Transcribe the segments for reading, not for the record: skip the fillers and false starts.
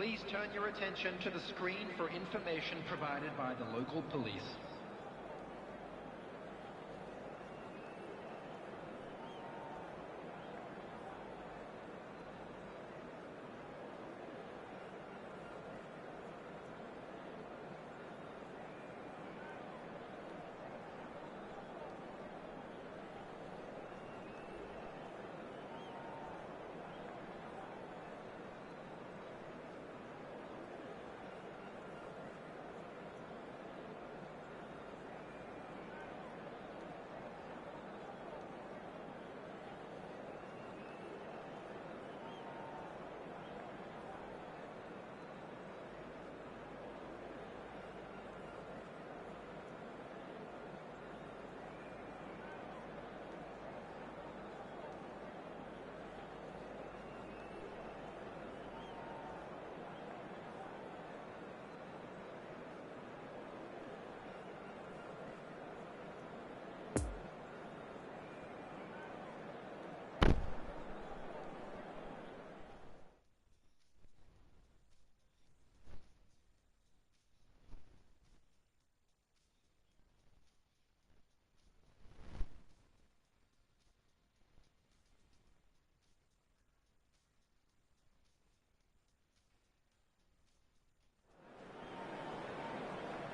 Please turn your attention to the screen for information provided by the local police.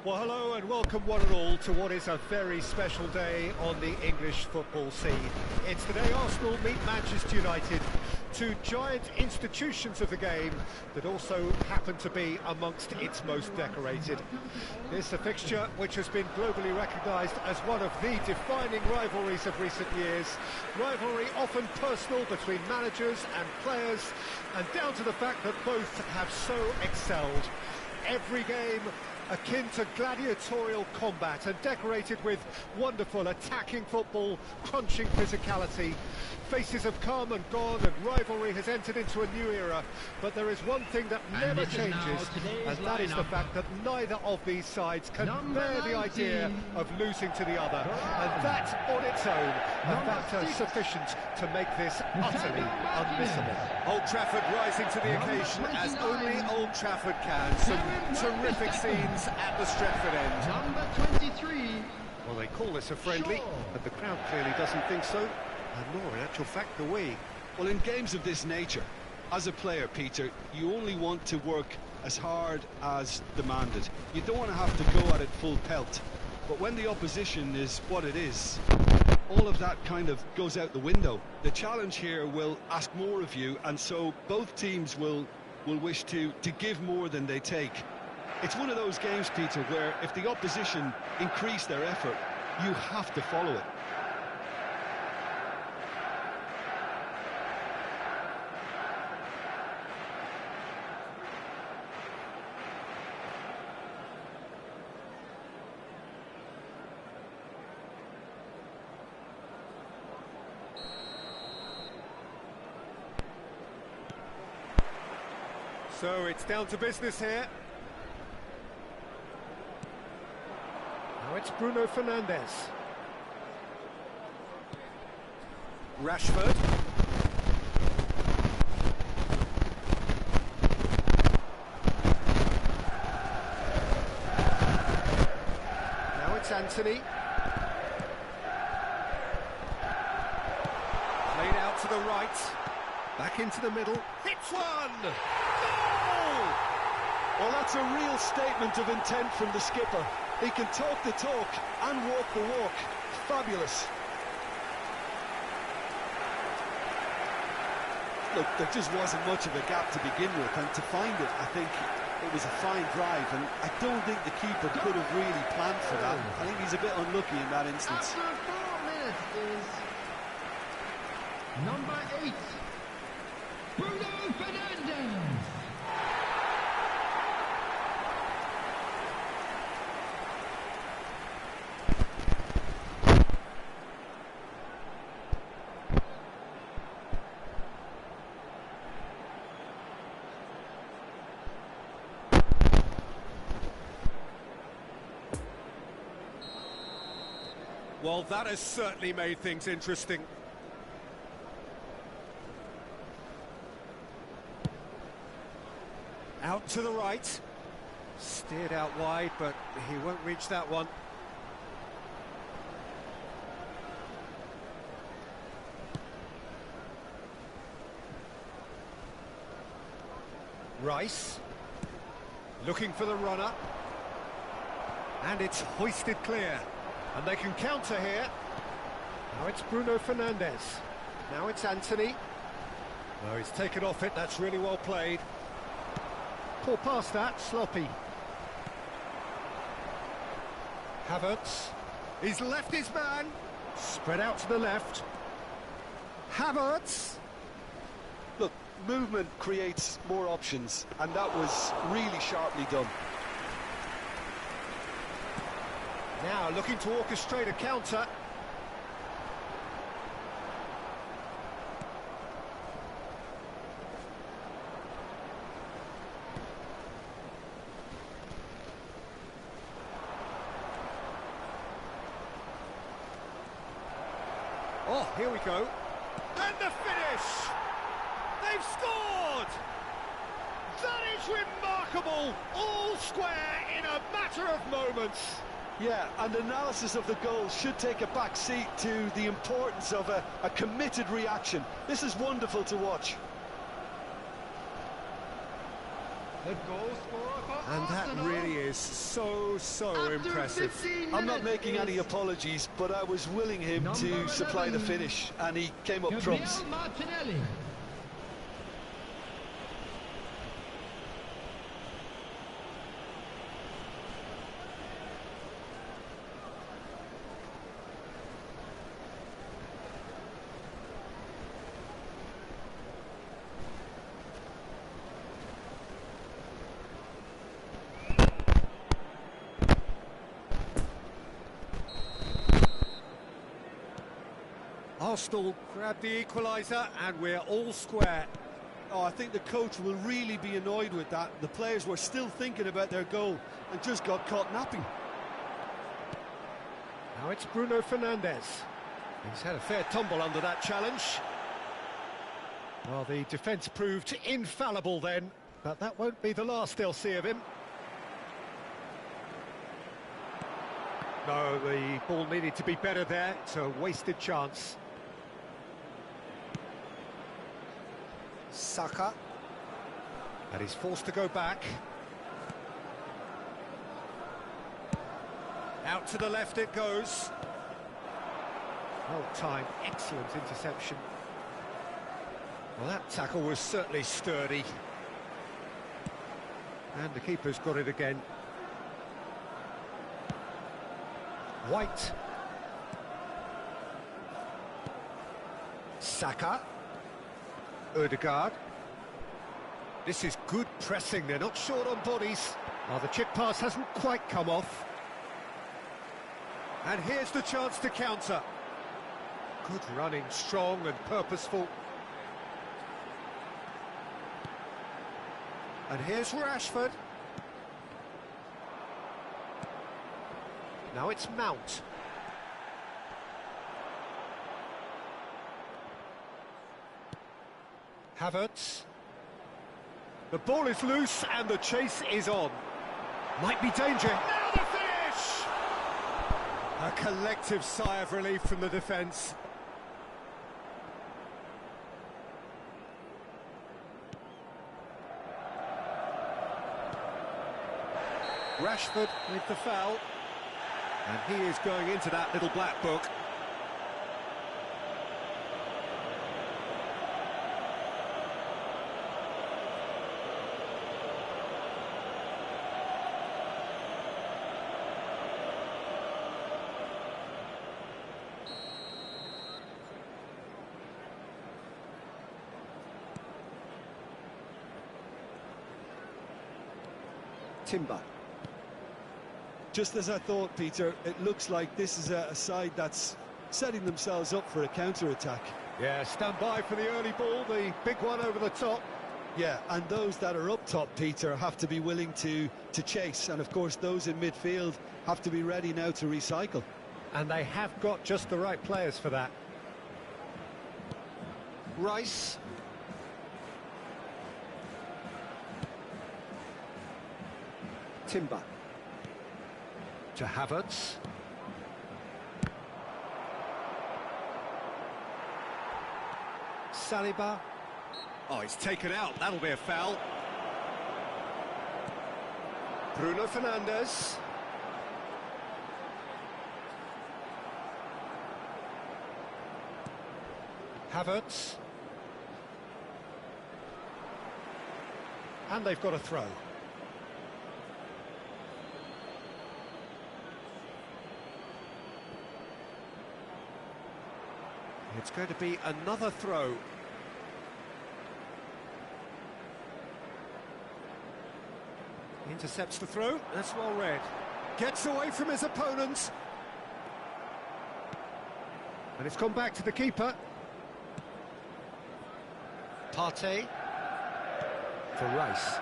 Well, hello and welcome one and all to what is a very special day on the English football scene. It's the day Arsenal meet Manchester United, two giant institutions of the game that also happen to be amongst its most decorated. This a fixture which has been globally recognised as one of the defining rivalries of recent years. Rivalry often personal between managers and players, and down to the fact that both have so excelled. Every game akin to gladiatorial combat and decorated with wonderful attacking football, punching physicality. Faces have come and gone and rivalry has entered into a new era, but there is one thing that never changes, and that is the fact that neither of these sides can bear the idea of losing to the other, and that on its own a factor sufficient to make this utterly unmissable. Old Trafford rising to the occasion as only Old Trafford can. Some terrific scenes at the Stretford end. Number 23. Well, they call this a friendly, but the crowd clearly doesn't think so, and nor in actual fact do we. Well, in games of this nature, as a player, Peter, you only want to work as hard as demanded. You don't want to have to go at it full pelt. But when the opposition is what it is, all of that kind of goes out the window. The challenge here will ask more of you, and so both teams will wish to give more than they take. It's one of those games, Peter, where if the opposition increase their effort, you have to follow it. So it's down to business here. Now it's Bruno Fernandes. Rashford. Now it's Antony. Played out to the right. Back into the middle. Hits one! Goal! Well, that's a real statement of intent from the skipper. He can talk the talk and walk the walk. Fabulous. Look, there just wasn't much of a gap to begin with, and to find it, I think it was a fine drive, and I don't think the keeper could have really planned for that. I think he's a bit unlucky in that instance. After 4 minutes is number 8, Bruno Fernandes. Well, that has certainly made things interesting. Out to the right. Steered out wide, but he won't reach that one. Rice. Looking for the runner. And it's hoisted clear. And they can counter here. Now it's Bruno Fernandes. Now it's Anthony. No, he's taken off it, that's really well played. Poor pass that, sloppy. Havertz. He's left his man. Spread out to the left. Havertz. Look, movement creates more options, and that was really sharply done. Now looking to orchestrate a counter. Oh, here we go. And the finish! They've scored! That is remarkable! All square in a matter of moments. Yeah, and analysis of the goal should take a back seat to the importance of a committed reaction. This is wonderful to watch. The goal scorer for And that Arsenal. really is so After impressive. 15 I'm not minutes making any is apologies, but I was willing him to Number supply the 11. finish, and he came up Gabriel trumps. Martinelli. Arsenal grabbed the equaliser and we're all square. Oh, I think the coach will really be annoyed with that. The players were still thinking about their goal and just got caught napping. Now it's Bruno Fernandes. He's had a fair tumble under that challenge. Well, the defence proved infallible then, but that won't be the last they'll see of him. No, the ball needed to be better there. It's a wasted chance. Saka. And he's forced to go back. Out to the left it goes. Well timed, excellent interception. Well, that tackle was certainly sturdy. And the keeper's got it again. White. Saka. Ødegaard. This is good pressing, they're not short on bodies. Well, the chip pass hasn't quite come off. And here's the chance to counter. Good running, strong and purposeful. And here's Rashford. Now it's Mount. Havertz. The ball is loose and the chase is on. Might be danger. Now the finish! A collective sigh of relief from the defence. Rashford with the foul. And he is going into that little black book. Timber. Just as I thought, Peter, it looks like this is a side that's setting themselves up for a counter-attack. Yeah, stand by for the early ball, the big one over the top. Yeah, and those that are up top, Peter, have to be willing to chase. And, of course, those in midfield have to be ready now to recycle. And they have got just the right players for that. Rice. Timber. To Havertz. Saliba. Oh, he's taken out. That'll be a foul. Bruno Fernandes. Havertz. And they've got a throw. It's going to be another throw. Intercepts the throw, that's well read. Gets away from his opponents. And it's gone back to the keeper. Partey. For Rice.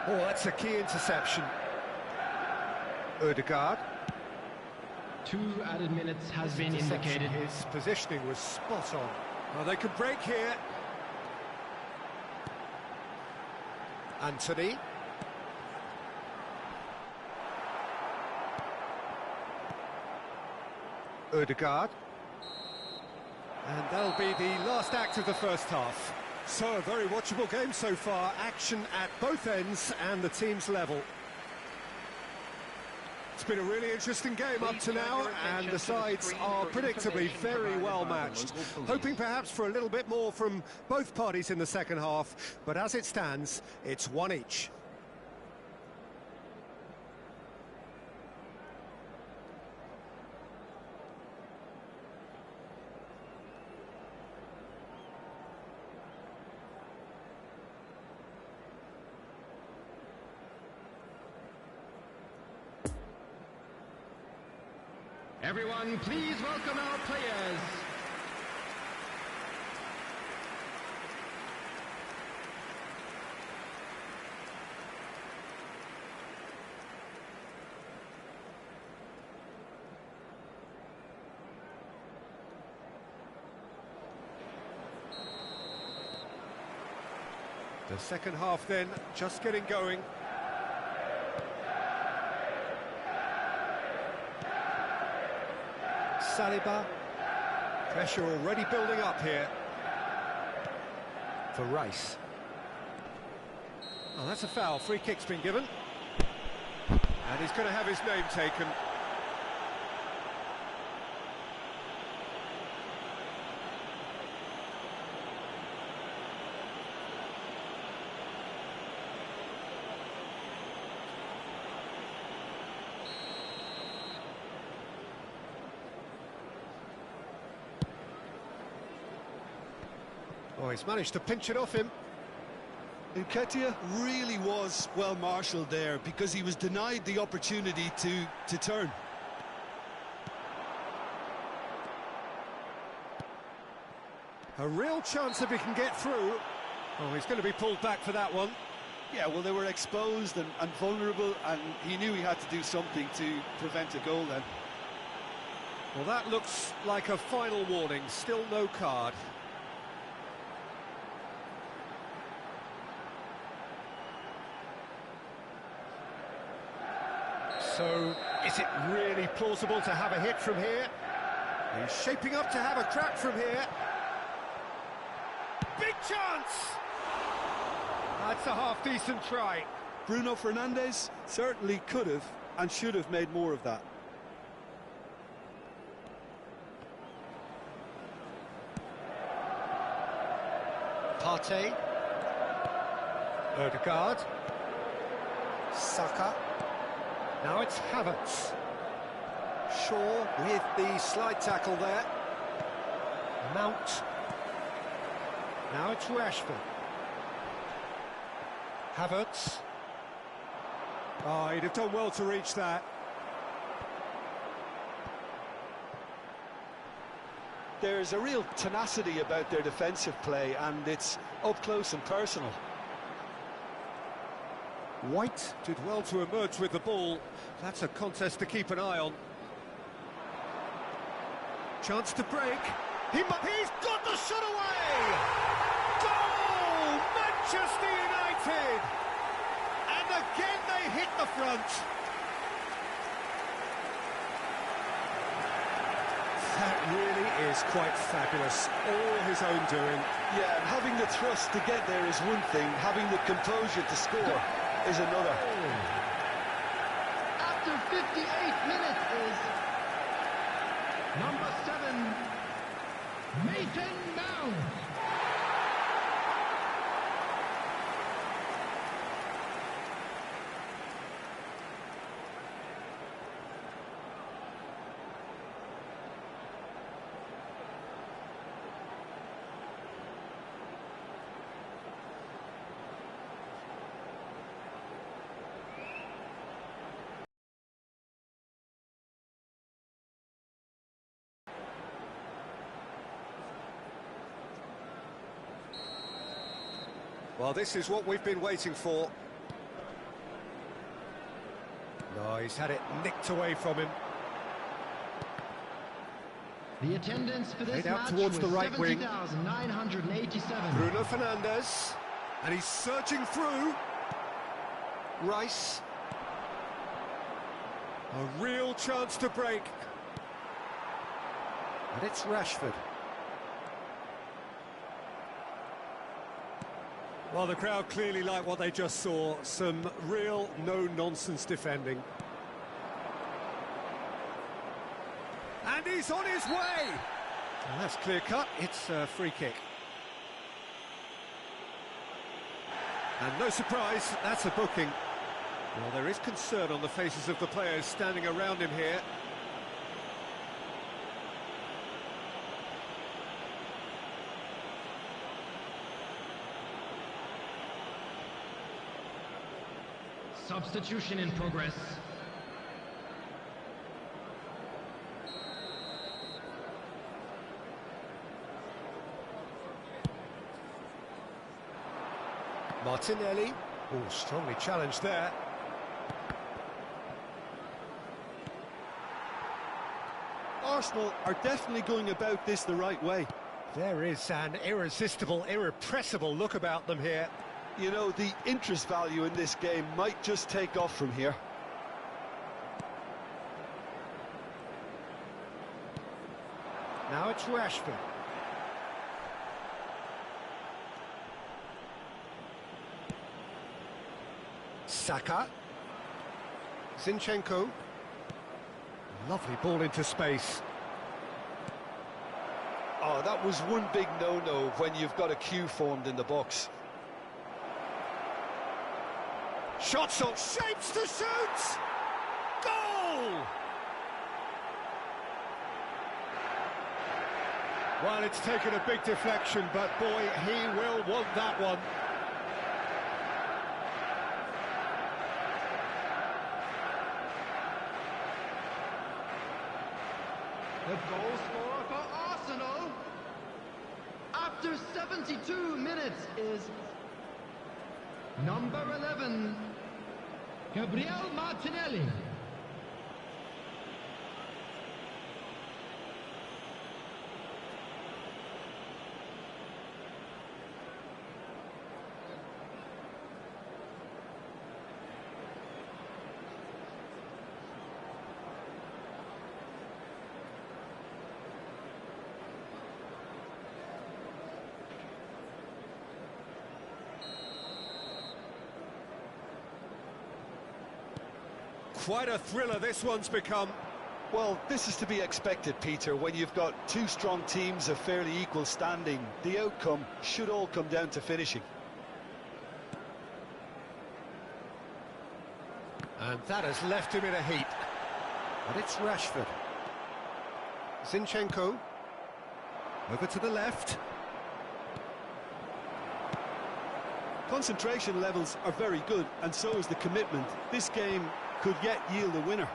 Oh, that's a key interception. Ødegaard. 2 added minutes has been indicated. His positioning was spot on. Well, they could break here. Anthony. Ødegaard. And that'll be the last act of the first half. So, a very watchable game so far. Action at both ends and the team's level. It's been a really interesting game up to now, and the sides are predictably very well matched. Hoping perhaps for a little bit more from both parties in the second half, but as it stands, it's one each. Everyone, please welcome our players. The second half then, just getting going. Saliba. Pressure already building up here. For Rice. Oh, that's a foul. Free kick's been given. And he's going to have his name taken. Oh, he's managed to pinch it off him. Nketiah really was well marshalled there because he was denied the opportunity to turn. A real chance if he can get through. Oh, he's going to be pulled back for that one. Yeah, well, they were exposed and vulnerable, and he knew he had to do something to prevent a goal then. Well, that looks like a final warning. Still no card. So, is it really plausible to have a hit from here? He's shaping up to have a crack from here. Big chance! That's a half-decent try. Bruno Fernandes certainly could have and should have made more of that. Partey. Ødegaard. Saka. Now it's Havertz. Shaw with the slide tackle there. Mount. Now it's Rashford. Havertz. Oh, he'd have done well to reach that. There's a real tenacity about their defensive play, and it's up close and personal. White did well to emerge with the ball. That's a contest to keep an eye on. Chance to break. He's got the shot away! Goal! Manchester United! And again they hit the front. That really is quite fabulous. All his own doing. Yeah, and having the thrust to get there is one thing, having the composure to score is another. After 58 minutes is number 7, Mason Mount. Well, this is what we've been waiting for. No, he's had it nicked away from him. The attendance for this Played out match towards was the right wing. 70,987. Bruno Fernandes. And he's surging through. Rice. A real chance to break. And it's Rashford. Well, the crowd clearly like what they just saw. Some real no-nonsense defending. And he's on his way! Well, that's clear-cut. It's a free kick. And no surprise, that's a booking. Well, there is concern on the faces of the players standing around him here. Substitution in progress. Martinelli. Oh, strongly challenged there. Arsenal are definitely going about this the right way. There is an irresistible, irrepressible look about them here. You know, the interest value in this game might just take off from here. Now it's Rashford. Saka. Zinchenko. Lovely ball into space. Oh, that was one big no-no when you've got a queue formed in the box. Shots on shapes to shoot! Goal! Well, it's taken a big deflection, but boy, he will want that one. The goal scorer for Arsenal after 72 minutes is number 11, Gabriel Martinelli. Quite a thriller this one's become. Well, this is to be expected, Peter. When you've got two strong teams of fairly equal standing, the outcome should all come down to finishing. And that has left him in a heap. And it's Rashford. Zinchenko. Over to the left. Concentration levels are very good, and so is the commitment. This game could yet yield a winner.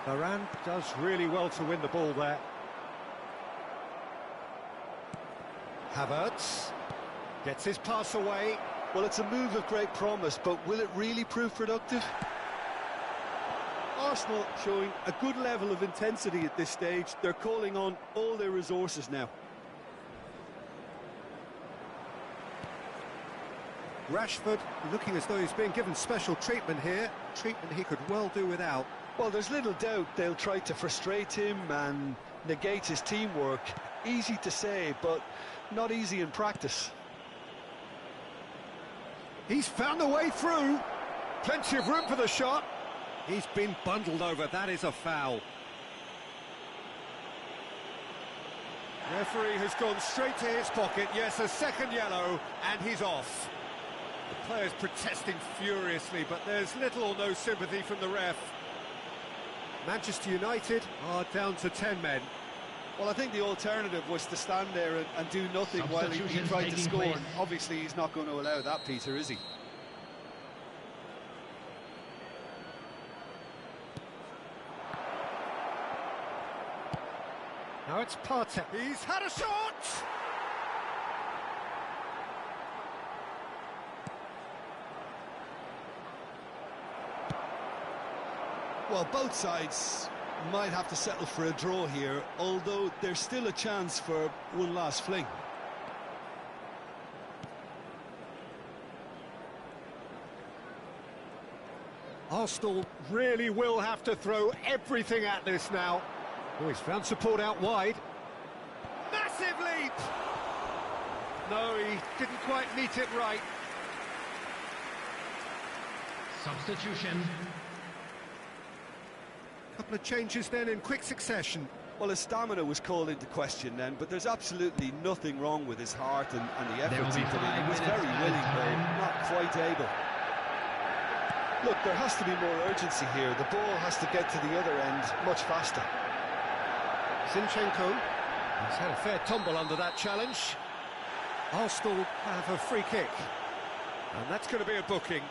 Varane does really well to win the ball there. Havertz gets his pass away. Well, it's a move of great promise, but will it really prove productive? Arsenal showing a good level of intensity at this stage. They're calling on all their resources now. Rashford looking as though he's being given special treatment here, treatment he could well do without. Well, there's little doubt they'll try to frustrate him and negate his teamwork. Easy to say, but not easy in practice. He's found a way through. Plenty of room for the shot. He's been bundled over. That is a foul. Referee has gone straight to his pocket. Yes, a second yellow, and he's off. The players protesting furiously, but there's little or no sympathy from the ref. Manchester United are down to 10 men. Well, I think the alternative was to stand there and do nothing while he tried to score. And obviously, he's not going to allow that, Peter, is he? Now it's Partey. He's had a shot! Well, both sides might have to settle for a draw here, although there's still a chance for one last fling. Arsenal really will have to throw everything at this now. Oh, he's found support out wide. Massive leap! No, he didn't quite meet it right. Substitution. Couple of changes then in quick succession. Well, his stamina was called into question then, but there's absolutely nothing wrong with his heart and the efforts he put in. He was very willing, though not quite able. Look, there has to be more urgency here. The ball has to get to the other end much faster. Zinchenko has had a fair tumble under that challenge. Arsenal have a free kick, and that's going to be a booking.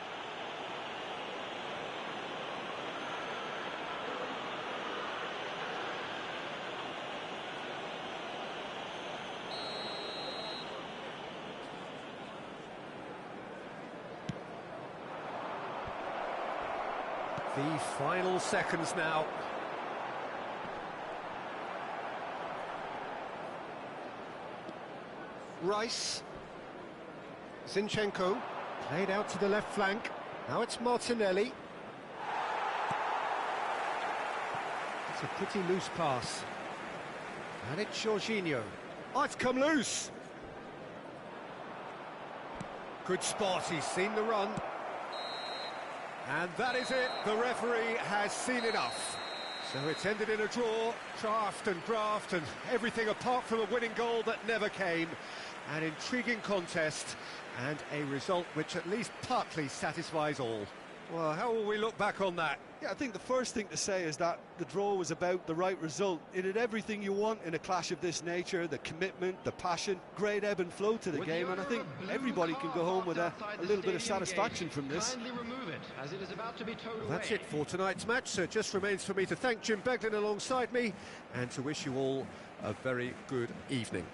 The final seconds now. Rice. Zinchenko. Played out to the left flank. Now it's Martinelli. It's a pretty loose pass. And it's Jorginho. Oh, it's come loose. Good spot, he's seen the run. And that is it, the referee has seen enough. So it's ended in a draw, draft and graft and everything apart from a winning goal that never came. An intriguing contest and a result which at least partly satisfies all. Well, how will we look back on that? Yeah, I think the first thing to say is that the draw was about the right result. It had everything you want in a clash of this nature, the commitment, the passion, great ebb and flow to the game, and I think everybody can go home with a little bit of satisfaction from this. Well, that's it for tonight's match, so it just remains for me to thank Jim Beglin alongside me and to wish you all a very good evening.